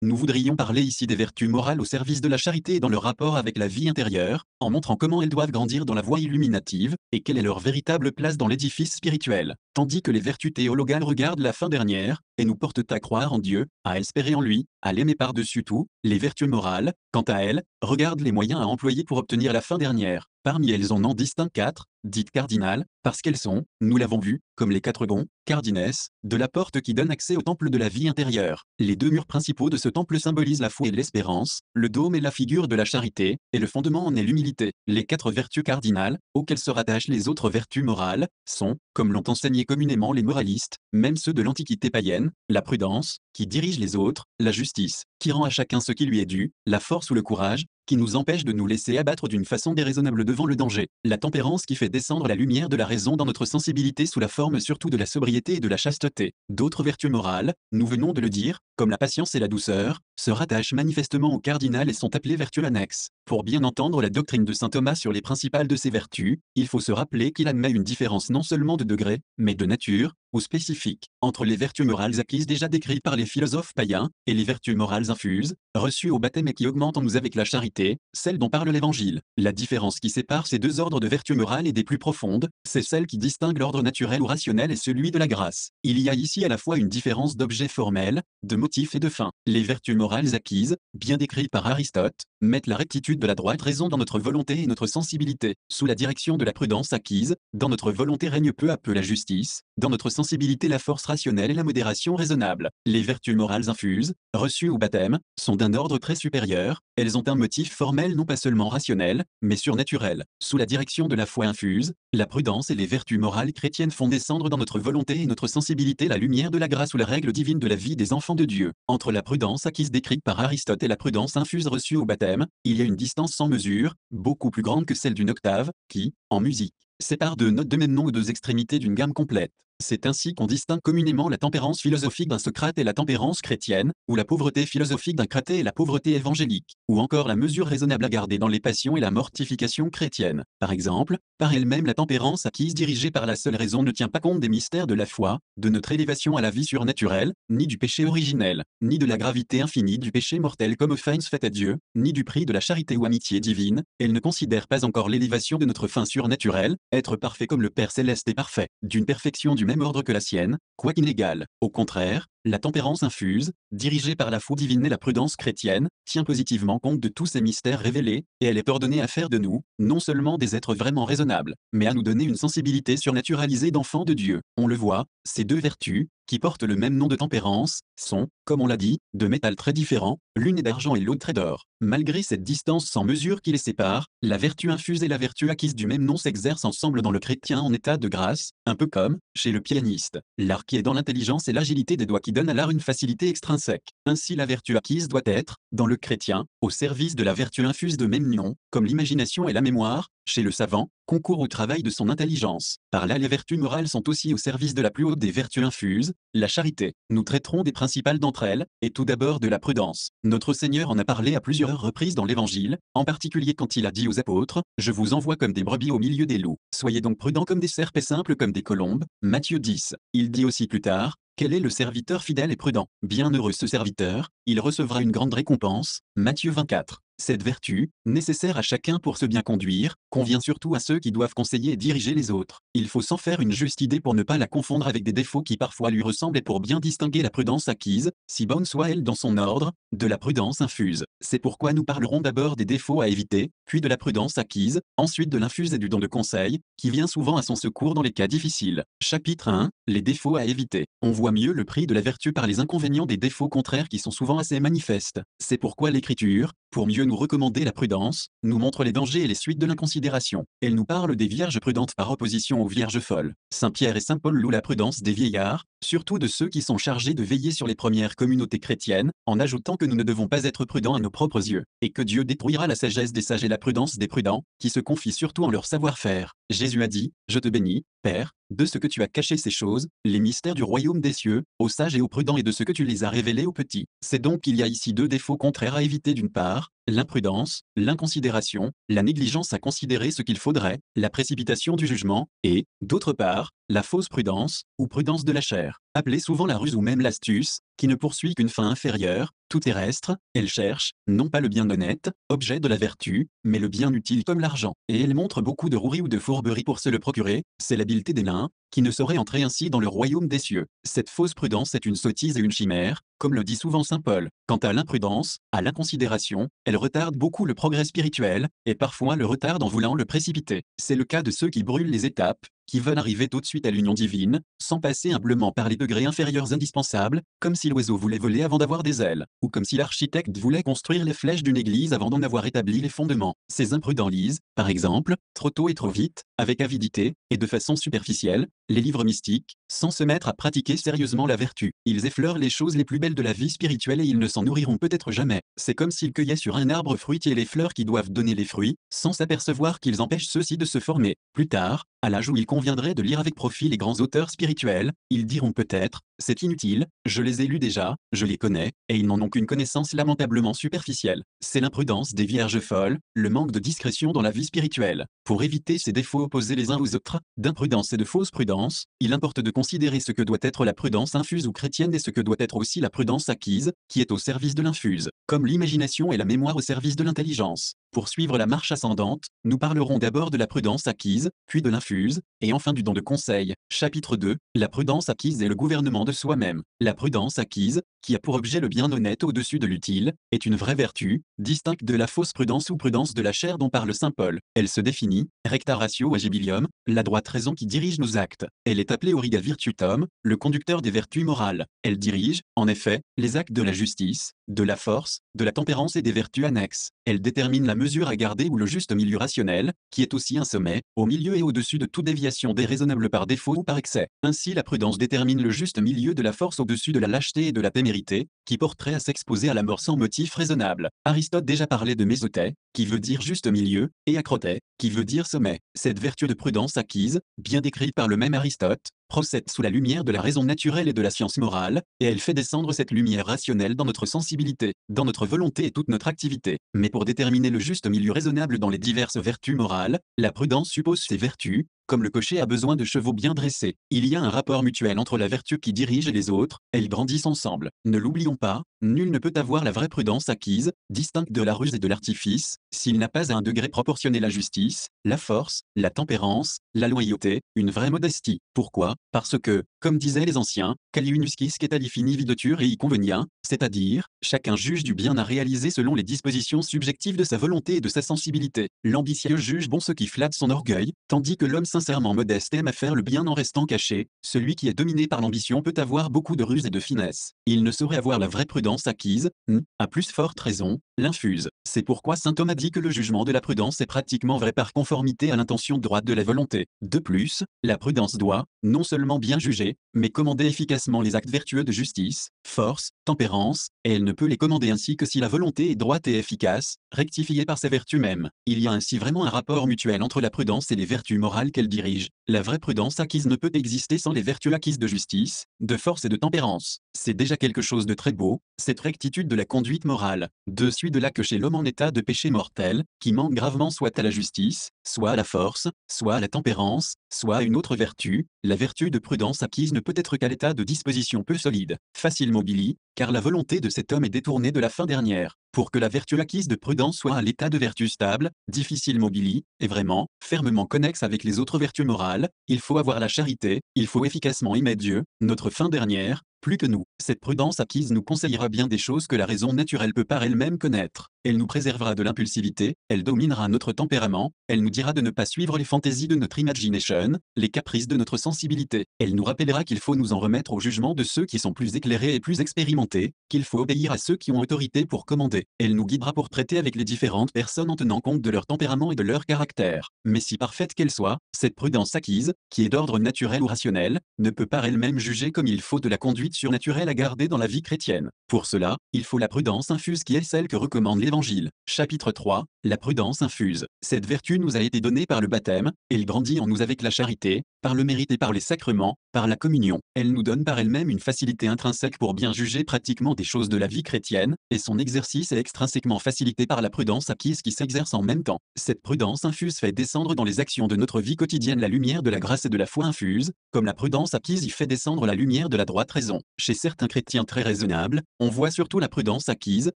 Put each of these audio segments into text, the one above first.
Nous voudrions parler ici des vertus morales au service de la charité et dans leur rapport avec la vie intérieure, en montrant comment elles doivent grandir dans la voie illuminative, et quelle est leur véritable place dans l'édifice spirituel. Tandis que les vertus théologales regardent la fin dernière, et nous portent à croire en Dieu, à espérer en lui, à l'aimer par-dessus tout, les vertus morales, quant à elles, regardent les moyens à employer pour obtenir la fin dernière. Parmi elles on en distingue quatre, dites cardinales, parce qu'elles sont, nous l'avons vu, comme les quatre gonds, cardines, de la porte qui donne accès au temple de la vie intérieure. Les deux murs principaux de ce temple symbolisent la foi et l'espérance, le dôme est la figure de la charité, et le fondement en est l'humilité. Les quatre vertus cardinales, auxquelles se rattachent les autres vertus morales, sont, comme l'ont enseigné communément les moralistes, même ceux de l'Antiquité païenne, la prudence, qui dirige les autres, la justice, qui rend à chacun ce qui lui est dû, la force ou le courage, qui nous empêche de nous laisser abattre d'une façon déraisonnable devant le danger, la tempérance qui fait descendre la lumière de la raison dans notre sensibilité sous la forme surtout de la sobriété et de la chasteté. D'autres vertus morales, nous venons de le dire, comme la patience et la douceur, se rattachent manifestement au cardinal et sont appelées vertus annexes. Pour bien entendre la doctrine de saint Thomas sur les principales de ces vertus, il faut se rappeler qu'il admet une différence non seulement de degré, mais de nature, ou spécifique, entre les vertus morales acquises déjà décrites par les philosophes païens, et les vertus morales infuses, reçues au baptême et qui augmentent en nous avec la charité, celles dont parle l'Évangile. La différence qui sépare ces deux ordres de vertus morales est des plus profondes, c'est celle qui distingue l'ordre naturel ou rationnel et celui de la grâce. Il y a ici à la fois une différence d'objet formel, de motif et de fin. Les vertus morales acquises, bien décrites par Aristote, mettent la rectitude de la droite raison dans notre volonté et notre sensibilité. Sous la direction de la prudence acquise, dans notre volonté règne peu à peu la justice, dans notre sensibilité la force rationnelle et la modération raisonnable. Les vertus morales infuses, reçues au baptême, sont d'un ordre très supérieur, elles ont un motif formel non pas seulement rationnel, mais surnaturel. Sous la direction de la foi infuse, la prudence et les vertus morales chrétiennes font descendre dans notre volonté et notre sensibilité la lumière de la grâce ou la règle divine de la vie des enfants de Dieu. Entre la prudence acquise décrite par Aristote et la prudence infuse reçue au baptême, il y a une distance sans mesure, beaucoup plus grande que celle d'une octave, qui, en musique, sépare deux notes de même nom ou deux extrémités d'une gamme complète. C'est ainsi qu'on distingue communément la tempérance philosophique d'un Socrate et la tempérance chrétienne, ou la pauvreté philosophique d'un Cratée et la pauvreté évangélique, ou encore la mesure raisonnable à garder dans les passions et la mortification chrétienne. Par exemple, par elle-même la tempérance acquise dirigée par la seule raison ne tient pas compte des mystères de la foi, de notre élévation à la vie surnaturelle, ni du péché originel, ni de la gravité infinie du péché mortel comme offense faite à Dieu, ni du prix de la charité ou amitié divine. Elle ne considère pas encore l'élévation de notre fin surnaturelle, être parfait comme le Père céleste est parfait, d'une perfection du même ordre que la sienne, quoiqu'inégale. Au contraire, la tempérance infuse, dirigée par la foi divine et la prudence chrétienne, tient positivement compte de tous ces mystères révélés, et elle est ordonnée à faire de nous, non seulement des êtres vraiment raisonnables, mais à nous donner une sensibilité surnaturalisée d'enfants de Dieu. On le voit, ces deux vertus, qui portent le même nom de tempérance, sont, comme on l'a dit, de métal très différents, l'une est d'argent et l'autre est d'or. Malgré cette distance sans mesure qui les sépare, la vertu infuse et la vertu acquise du même nom s'exercent ensemble dans le chrétien en état de grâce, un peu comme, chez le pianiste, l'art qui est dans l'intelligence et l'agilité des doigts qui donne à l'art une facilité extrinsèque. Ainsi la vertu acquise doit être, dans le chrétien, au service de la vertu infuse de même nom, comme l'imagination et la mémoire, chez le savant, concourt au travail de son intelligence. Par là les vertus morales sont aussi au service de la plus haute des vertus infuses, la charité. Nous traiterons des principales d'entre elles, et tout d'abord de la prudence. Notre Seigneur en a parlé à plusieurs reprises dans l'Évangile, en particulier quand il a dit aux apôtres, « Je vous envoie comme des brebis au milieu des loups. Soyez donc prudents comme des serpes et simples comme des colombes. » Matthieu 10. Il dit aussi plus tard, quel est le serviteur fidèle et prudent? Bienheureux ce serviteur, il recevra une grande récompense. Matthieu 24. Cette vertu, nécessaire à chacun pour se bien conduire, convient surtout à ceux qui doivent conseiller et diriger les autres. Il faut s'en faire une juste idée pour ne pas la confondre avec des défauts qui parfois lui ressemblent et pour bien distinguer la prudence acquise, si bonne soit-elle dans son ordre, de la prudence infuse. C'est pourquoi nous parlerons d'abord des défauts à éviter, puis de la prudence acquise, ensuite de l'infuse et du don de conseil, qui vient souvent à son secours dans les cas difficiles. Chapitre 1. Les défauts à éviter. On voit mieux le prix de la vertu par les inconvénients des défauts contraires qui sont souvent assez manifestes. C'est pourquoi l'Écriture, pour mieux nous recommander la prudence, nous montre les dangers et les suites de l'inconsidération. Elle nous parle des vierges prudentes par opposition aux vierges folles. Saint Pierre et Saint Paul louent la prudence des vieillards, surtout de ceux qui sont chargés de veiller sur les premières communautés chrétiennes, en ajoutant que nous ne devons pas être prudents à nos propres yeux, et que Dieu détruira la sagesse des sages et la prudence des prudents, qui se confient surtout en leur savoir-faire. Jésus a dit, « Je te bénis, Père, de ce que tu as caché ces choses, les mystères du royaume des cieux, aux sages et aux prudents et de ce que tu les as révélés aux petits. » C'est donc qu'il y a ici deux défauts contraires à éviter d'une part, l'imprudence, l'inconsidération, la négligence à considérer ce qu'il faudrait, la précipitation du jugement, et, d'autre part, la fausse prudence, ou prudence de la chair, appelée souvent la ruse ou même l'astuce, qui ne poursuit qu'une fin inférieure, tout terrestre. Elle cherche, non pas le bien honnête, objet de la vertu, mais le bien utile comme l'argent. Et elle montre beaucoup de rouerie ou de fourberie pour se le procurer, c'est l'habileté des nains, qui ne saurait entrer ainsi dans le royaume des cieux. Cette fausse prudence est une sottise et une chimère, comme le dit souvent saint Paul. Quant à l'imprudence, à l'inconsidération, elle retarde beaucoup le progrès spirituel, et parfois le retarde en voulant le précipiter. C'est le cas de ceux qui brûlent les étapes, qui veulent arriver tout de suite à l'union divine, sans passer humblement par les degrés inférieurs indispensables, comme si l'oiseau voulait voler avant d'avoir des ailes, ou comme si l'architecte voulait construire les flèches d'une église avant d'en avoir établi les fondements. Ces imprudents lisent, par exemple, trop tôt et trop vite, avec avidité, et de façon superficielle, les livres mystiques, sans se mettre à pratiquer sérieusement la vertu. Ils effleurent les choses les plus belles de la vie spirituelle et ils ne s'en nourriront peut-être jamais. C'est comme s'ils cueillaient sur un arbre fruitier les fleurs qui doivent donner les fruits, sans s'apercevoir qu'ils empêchent ceux-ci de se former. Plus tard, à l'âge où il conviendrait de lire avec profit les grands auteurs spirituels, ils diront peut-être, c'est inutile, je les ai lus déjà, je les connais, et ils n'en ont qu'une connaissance lamentablement superficielle. C'est l'imprudence des vierges folles, le manque de discrétion dans la vie spirituelle. Pour éviter ces défauts opposés les uns aux autres, d'imprudence et de fausse prudence, il importe de considérer ce que doit être la prudence infuse ou chrétienne et ce que doit être aussi la prudence acquise, qui est au service de l'infuse, comme l'imagination et la mémoire au service de l'intelligence. Pour suivre la marche ascendante, nous parlerons d'abord de la prudence acquise, puis de l'infuse, et enfin du don de conseil. Chapitre 2, la prudence acquise et le gouvernement de soi-même. La prudence acquise, qui a pour objet le bien honnête au-dessus de l'utile, est une vraie vertu, distincte de la fausse prudence ou prudence de la chair dont parle saint Paul. Elle se définit, recta ratio agibilium, la droite raison qui dirige nos actes. Elle est appelée auriga virtutum, le conducteur des vertus morales. Elle dirige, en effet, les actes de la justice, de la force, de la tempérance et des vertus annexes. Elle détermine la mesure à garder ou le juste milieu rationnel, qui est aussi un sommet, au milieu et au-dessus de toute déviation déraisonnable par défaut ou par excès. Ainsi la prudence détermine le juste milieu de la force au-dessus de la lâcheté et de la témérité, qui porterait à s'exposer à la mort sans motif raisonnable. Aristote déjà parlait de mésothé, qui veut dire juste milieu, et acroté, qui veut dire sommet. Cette vertu de prudence acquise, bien décrite par le même Aristote, procède sous la lumière de la raison naturelle et de la science morale, et elle fait descendre cette lumière rationnelle dans notre sensibilité, dans notre volonté et toute notre activité. Mais pour déterminer le juste milieu raisonnable dans les diverses vertus morales, la prudence suppose ces vertus, comme le cocher a besoin de chevaux bien dressés. Il y a un rapport mutuel entre la vertu qui dirige et les autres, elles grandissent ensemble. Ne l'oublions pas, nul ne peut avoir la vraie prudence acquise, distincte de la ruse et de l'artifice, s'il n'a pas à un degré proportionné la justice, la force, la tempérance, la loyauté, une vraie modestie. Pourquoi? Parce que, comme disaient les anciens, caliunusquis quetali fini videtur et y convenia, c'est-à-dire, chacun juge du bien à réaliser selon les dispositions subjectives de sa volonté et de sa sensibilité. L'ambitieux juge bon ce qui flatte son orgueil, tandis que l'homme sincèrement modeste aime à faire le bien en restant caché. Celui qui est dominé par l'ambition peut avoir beaucoup de ruse et de finesse. Il ne saurait avoir la vraie prudence acquise, à plus forte raison, l'infuse. C'est pourquoi saint Thomas dit que le jugement de la prudence est pratiquement vrai par conformité à l'intention droite de la volonté. De plus, la prudence doit, non seulement bien juger, mais commander efficacement les actes vertueux de justice, force, tempérance, et elle ne peut les commander ainsi que si la volonté est droite et efficace, rectifiée par sa vertu même. Il y a ainsi vraiment un rapport mutuel entre la prudence et les vertus morales qu'elle dirige. La vraie prudence acquise ne peut exister sans les vertus acquises de justice, de force et de tempérance. C'est déjà quelque chose de très beau, cette rectitude de la conduite morale. De suite de là que chez l'homme en état de péché mortel, qui manque gravement soit à la justice, soit à la force, soit à la tempérance, soit à une autre vertu, la vertu de prudence acquise ne peut être qu'à l'état de disposition peu solide, facile mobili, car la volonté de cet homme est détournée de la fin dernière. Pour que la vertu acquise de prudence soit à l'état de vertu stable, difficile mobili, et vraiment, fermement connexe avec les autres vertus morales, il faut avoir la charité, il faut efficacement aimer Dieu, notre fin dernière, plus que nous. Cette prudence acquise nous conseillera bien des choses que la raison naturelle peut par elle-même connaître. Elle nous préservera de l'impulsivité, elle dominera notre tempérament, elle nous dira de ne pas suivre les fantaisies de notre imagination, les caprices de notre sensibilité. Elle nous rappellera qu'il faut nous en remettre au jugement de ceux qui sont plus éclairés et plus expérimentés, qu'il faut obéir à ceux qui ont autorité pour commander. Elle nous guidera pour traiter avec les différentes personnes en tenant compte de leur tempérament et de leur caractère. Mais si parfaite qu'elle soit, cette prudence acquise, qui est d'ordre naturel ou rationnel, ne peut par elle-même juger comme il faut de la conduite surnaturelle à garder dans la vie chrétienne. Pour cela, il faut la prudence infuse qui est celle que recommande l'Évangile. Chapitre 3, La prudence infuse. Cette vertu nous a été donnée par le baptême, elle grandit en nous avec la charité, par le mérite et par les sacrements, par la communion. Elle nous donne par elle-même une facilité intrinsèque pour bien juger pratiquement des choses de la vie chrétienne, et son exercice est extrinsèquement facilité par la prudence acquise qui s'exerce en même temps. Cette prudence infuse fait descendre dans les actions de notre vie quotidienne la lumière de la grâce et de la foi infuse, comme la prudence acquise y fait descendre la lumière de la droite raison. Chez certains chrétiens très raisonnables, on voit surtout la prudence acquise,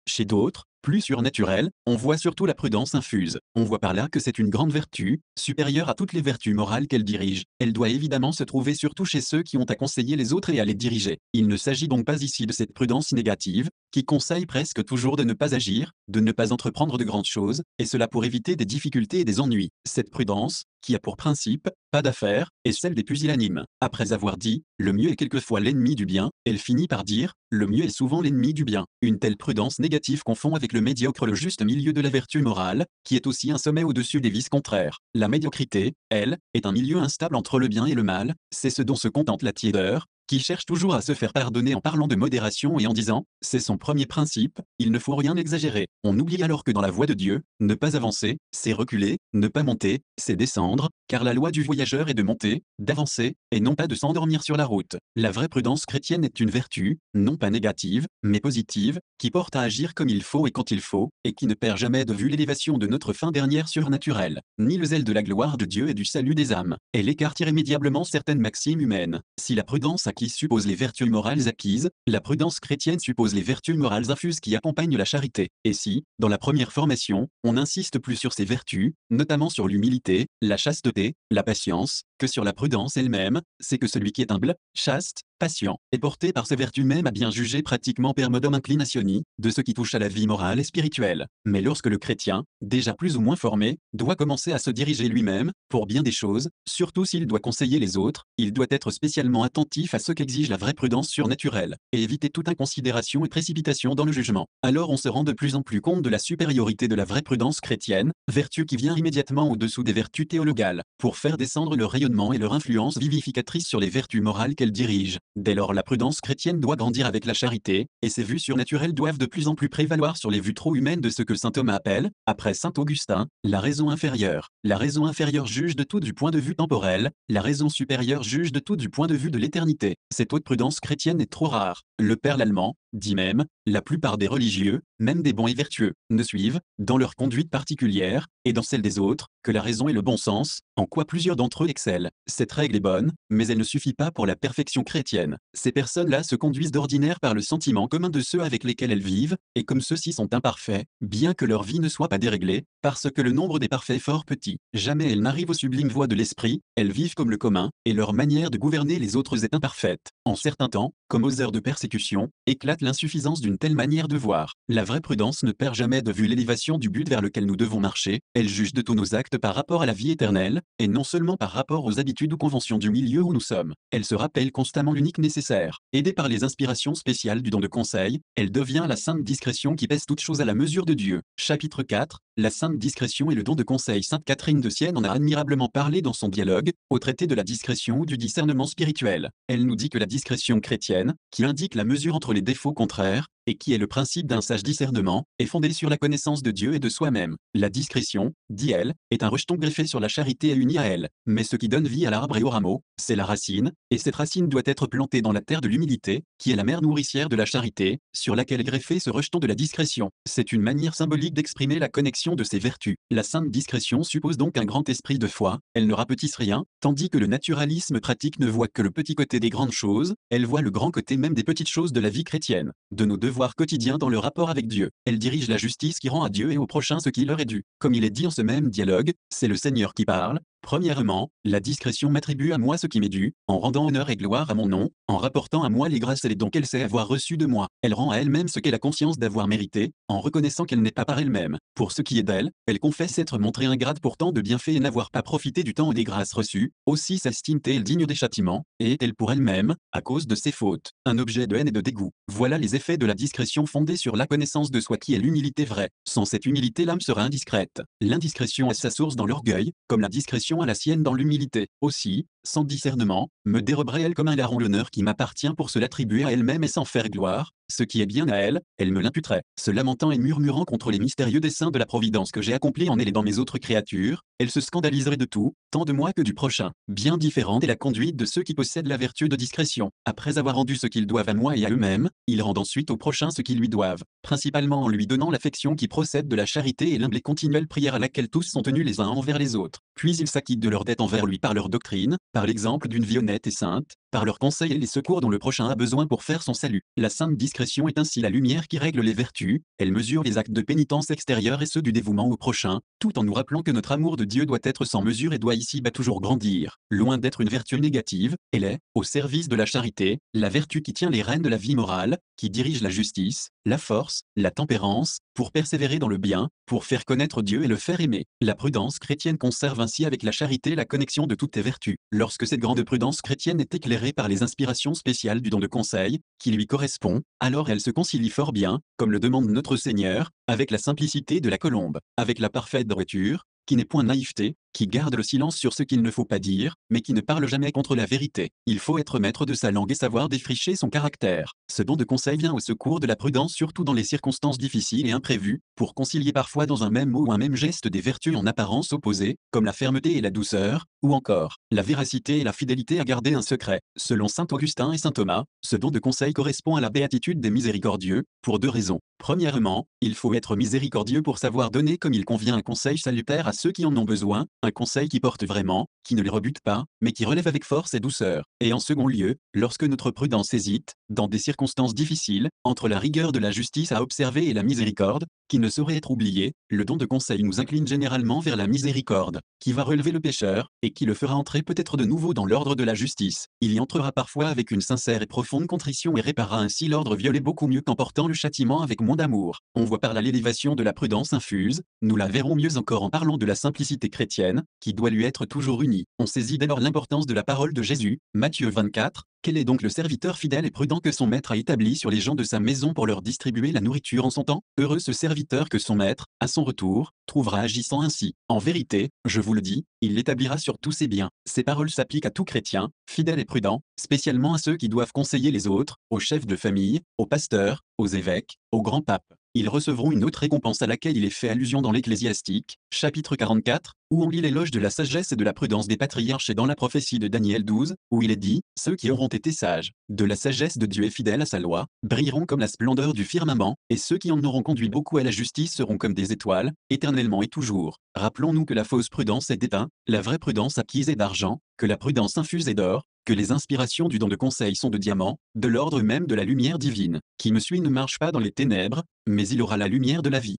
chez d'autres, plus surnaturels, on voit surtout la prudence infuse. On voit par là que c'est une grande vertu, supérieure à toutes les vertus morales qu'elle dirige. Elle doit évidemment se trouver surtout chez ceux qui ont à conseiller les autres et à les diriger. Il ne s'agit donc pas ici de cette prudence négative, qui conseille presque toujours de ne pas agir, de ne pas entreprendre de grandes choses, et cela pour éviter des difficultés et des ennuis. Cette prudence, qui a pour principe, pas d'affaires, est celle des pusillanimes. Après avoir dit, le mieux est quelquefois l'ennemi du bien, elle finit par dire, le mieux est souvent l'ennemi du bien. Une telle prudence négative confond avec le médiocre le juste milieu de la vertu morale, qui est aussi un sommet au-dessus des vices contraires. La médiocrité, elle, est un milieu instable entre le bien et le mal, c'est ce dont se contente la tiédeur, qui cherche toujours à se faire pardonner en parlant de modération et en disant, c'est son premier principe, il ne faut rien exagérer. On oublie alors que dans la voie de Dieu, ne pas avancer, c'est reculer, ne pas monter, c'est descendre, car la loi du voyageur est de monter, d'avancer, et non pas de s'endormir sur la route. La vraie prudence chrétienne est une vertu, non pas négative, mais positive, qui porte à agir comme il faut et quand il faut, et qui ne perd jamais de vue l'élévation de notre fin dernière surnaturelle, ni le zèle de la gloire de Dieu et du salut des âmes. Elle écarte irrémédiablement certaines maximes humaines. Si la prudence acquise suppose les vertus morales acquises, la prudence chrétienne suppose les vertus morales infuses qui accompagnent la charité. Et si, dans la première formation, on n'insiste plus sur ces vertus, notamment sur l'humilité, la chasteté, la patience, que sur la prudence elle-même, c'est que celui qui est humble, chaste, patient, est porté par ces vertus même à bien juger pratiquement per modum inclinationi, de ce qui touche à la vie morale et spirituelle. Mais lorsque le chrétien, déjà plus ou moins formé, doit commencer à se diriger lui-même, pour bien des choses, surtout s'il doit conseiller les autres, il doit être spécialement attentif à ce qu'exige la vraie prudence surnaturelle, et éviter toute inconsidération et précipitation dans le jugement. Alors on se rend de plus en plus compte de la supériorité de la vraie prudence chrétienne, vertu qui vient immédiatement au-dessous des vertus théologales, pour faire descendre leur rayonnement et leur influence vivificatrice sur les vertus morales qu'elle dirige. Dès lors la prudence chrétienne doit grandir avec la charité, et ses vues surnaturelles doivent de plus en plus prévaloir sur les vues trop humaines de ce que saint Thomas appelle, après saint Augustin, la raison inférieure. La raison inférieure juge de tout du point de vue temporel, la raison supérieure juge de tout du point de vue de l'éternité. Cette haute prudence chrétienne est trop rare. Le père Lallemand dit même, la plupart des religieux, même des bons et vertueux, ne suivent, dans leur conduite particulière, et dans celle des autres, que la raison et le bon sens, en quoi plusieurs d'entre eux excellent. Cette règle est bonne, mais elle ne suffit pas pour la perfection chrétienne. Ces personnes-là se conduisent d'ordinaire par le sentiment commun de ceux avec lesquels elles vivent, et comme ceux-ci sont imparfaits, bien que leur vie ne soit pas déréglée, parce que le nombre des parfaits est fort petit, jamais elles n'arrivent aux sublimes voies de l'esprit, elles vivent comme le commun, et leur manière de gouverner les autres est imparfaite. En certains temps, comme aux heures de persécution, éclate l'insuffisance d'une telle manière de voir. La vraie prudence ne perd jamais de vue l'élévation du but vers lequel nous devons marcher, elle juge de tous nos actes par rapport à la vie éternelle, et non seulement par rapport aux habitudes ou conventions du milieu où nous sommes. Elle se rappelle constamment l'unique nécessaire. Aidée par les inspirations spéciales du don de conseil, elle devient la sainte discrétion qui pèse toutes choses à la mesure de Dieu. Chapitre 4, la sainte discrétion et le don de conseil. Sainte Catherine de Sienne en a admirablement parlé dans son dialogue, au traité de la discrétion ou du discernement spirituel. Elle nous dit que la discrétion chrétienne, qui indique la mesure entre les défauts contraires, et qui est le principe d'un sage discernement, est fondée sur la connaissance de Dieu et de soi-même. La discrétion, dit-elle, est un rejeton greffé sur la charité et uni à elle. Mais ce qui donne vie à l'arbre et au rameau, c'est la racine, et cette racine doit être plantée dans la terre de l'humilité, qui est la mère nourricière de la charité, sur laquelle est greffé ce rejeton de la discrétion. C'est une manière symbolique d'exprimer la connexion de ces vertus. La sainte discrétion suppose donc un grand esprit de foi, elle ne rapetisse rien, tandis que le naturalisme pratique ne voit que le petit côté des grandes choses, elle voit le grand côté même des petites choses de la vie chrétienne, de nos devoirs quotidiens dans le rapport avec Dieu. Elle dirige la justice qui rend à Dieu et au prochain ce qui leur est dû. Comme il est dit en ce même dialogue, c'est le Seigneur qui parle. Premièrement, la discrétion m'attribue à moi ce qui m'est dû, en rendant honneur et gloire à mon nom, en rapportant à moi les grâces et les dons qu'elle sait avoir reçus de moi. Elle rend à elle-même ce qu'elle a conscience d'avoir mérité, en reconnaissant qu'elle n'est pas par elle-même. Pour ce qui est d'elle, elle confesse être montrée ingrate pour tant de bienfaits et n'avoir pas profité du temps et des grâces reçues. Aussi s'estime-t-elle digne des châtiments, et est-elle pour elle-même, à cause de ses fautes, un objet de haine et de dégoût. Voilà les effets de la discrétion fondée sur la connaissance de soi qui est l'humilité vraie. Sans cette humilité, l'âme sera indiscrète. L'indiscrétion a sa source dans l'orgueil, comme la discrétion a la sienne dans l'humilité. Aussi, sans discernement, me déroberait-elle comme un larron l'honneur qui m'appartient pour se l'attribuer à elle-même et sans faire gloire, Ce qui est bien à elle, elle me l'imputerait. Se lamentant et murmurant contre les mystérieux desseins de la providence que j'ai accomplis en elle et dans mes autres créatures, elle se scandaliserait de tout, tant de moi que du prochain. Bien différente est la conduite de ceux qui possèdent la vertu de discrétion. Après avoir rendu ce qu'ils doivent à moi et à eux-mêmes, ils rendent ensuite au prochain ce qu'ils lui doivent, principalement en lui donnant l'affection qui procède de la charité et l'humble et continuelle prière à laquelle tous sont tenus les uns envers les autres. Puis ils s'acquittent de leurs dettes envers lui par leur doctrine, par l'exemple d'une vie honnête et sainte, par leurs conseils et les secours dont le prochain a besoin pour faire son salut. La sainte discrétion est ainsi la lumière qui règle les vertus, elle mesure les actes de pénitence extérieure et ceux du dévouement au prochain, tout en nous rappelant que notre amour de Dieu doit être sans mesure et doit ici-bas toujours grandir. Loin d'être une vertu négative, elle est, au service de la charité, la vertu qui tient les rênes de la vie morale, qui dirige la justice, la force, la tempérance, pour persévérer dans le bien, pour faire connaître Dieu et le faire aimer. La prudence chrétienne conserve ainsi avec la charité la connexion de toutes les vertus. Lorsque cette grande prudence chrétienne est éclairée par les inspirations spéciales du don de conseil, qui lui correspond, alors elle se concilie fort bien, comme le demande notre Seigneur, avec la simplicité de la colombe, avec la parfaite droiture, qui n'est point naïveté, qui garde le silence sur ce qu'il ne faut pas dire, mais qui ne parle jamais contre la vérité. Il faut être maître de sa langue et savoir défricher son caractère. Ce don de conseil vient au secours de la prudence surtout dans les circonstances difficiles et imprévues, pour concilier parfois dans un même mot ou un même geste des vertus en apparence opposées, comme la fermeté et la douceur, ou encore la véracité et la fidélité à garder un secret. Selon saint Augustin et saint Thomas, ce don de conseil correspond à la béatitude des miséricordieux, pour deux raisons. Premièrement, il faut être miséricordieux pour savoir donner comme il convient un conseil salutaire à ceux qui en ont besoin, un conseil qui porte vraiment, qui ne les rebute pas, mais qui relève avec force et douceur. Et en second lieu, lorsque notre prudence hésite, dans des circonstances difficiles, entre la rigueur de la justice à observer et la miséricorde, qui ne saurait être oubliée, le don de conseil nous incline généralement vers la miséricorde, qui va relever le pécheur, et qui le fera entrer peut-être de nouveau dans l'ordre de la justice. Il y entrera parfois avec une sincère et profonde contrition et réparera ainsi l'ordre violé beaucoup mieux qu'en portant le châtiment avec moins d'amour. On voit par là l'élévation de la prudence infuse, nous la verrons mieux encore en parlant de la simplicité chrétienne, qui doit lui être toujours unie. On saisit dès lors l'importance de la parole de Jésus, Matthieu 24, quel est donc le serviteur fidèle et prudent que son maître a établi sur les gens de sa maison pour leur distribuer la nourriture en son temps? Heureux ce serviteur que son maître, à son retour, trouvera agissant ainsi. En vérité, je vous le dis, il l'établira sur tous ses biens. Ces paroles s'appliquent à tout chrétien, fidèle et prudent, spécialement à ceux qui doivent conseiller les autres, aux chefs de famille, aux pasteurs, aux évêques, aux grands papes. Ils recevront une autre récompense à laquelle il est fait allusion dans l'Ecclésiastique, chapitre 44, où on lit l'éloge de la sagesse et de la prudence des patriarches et dans la prophétie de Daniel 12, où il est dit, ceux qui auront été sages, de la sagesse de Dieu et fidèles à sa loi, brilleront comme la splendeur du firmament, et ceux qui en auront conduit beaucoup à la justice seront comme des étoiles, éternellement et toujours. Rappelons-nous que la fausse prudence est d'étain, la vraie prudence acquise est d'argent, que la prudence infuse est d'or, que les inspirations du don de conseil sont de diamant, de l'ordre même de la lumière divine. Qui me suit ne marche pas dans les ténèbres, mais il aura la lumière de la vie.